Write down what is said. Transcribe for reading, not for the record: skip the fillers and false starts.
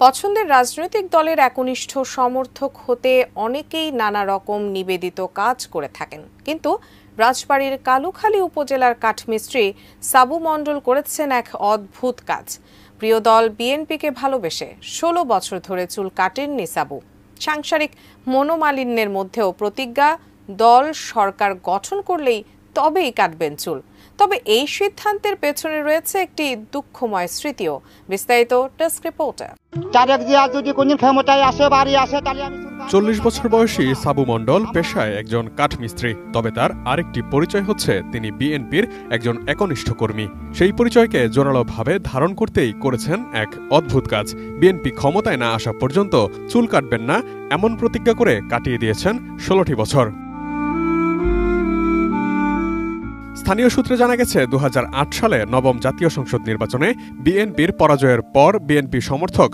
পছন্দের রাজনৈতিক দলের একনিষ্ঠ সমর্থক হতে অনেকেই নানা রকম নিবেদিত কাজ করে থাকেন, কিন্তু রাজবাড়ীর কালুখালী উপজেলার কাঠমিস্ত্রি সাবু মণ্ডল করেছেন এক অদ্ভুত কাজ। প্রিয় দল বিএনপিকে ভালোবেসে ১৬ বছর ধরে চুল কাটেননি সাবু। সাংসারিক মনোমালিন্যের মধ্যেও প্রতিজ্ঞা, দল সরকার গঠন করলেই তবেই কাটবেন চুল। তবে এই সিদ্ধান্তের পেছনে রয়েছে একটি দুঃখময় স্মৃতিও। বিস্তারিত ডেস্ক রিপোর্টে। ৪০ বছর বয়সী সাবু মণ্ডল পেশায় একজন কাঠমিস্ত্রি, তবে তার আরেকটি পরিচয় হচ্ছে তিনি বিএনপির একজন একনিষ্ঠ কর্মী। সেই পরিচয়কে জোরালোভাবে ধারণ করতেই করেছেন এক অদ্ভুত কাজ। বিএনপি ক্ষমতায় না আসা পর্যন্ত চুল কাটবেন না এমন প্রতিজ্ঞা করে কাটিয়ে দিয়েছেন ১৬টি বছর। স্থানীয় সূত্রে জানা গেছে ২০০৮ সালে নবম জাতীয় সংসদ নির্বাচনে বিএনপির পরাজয়ের পর বিএনপি সমর্থক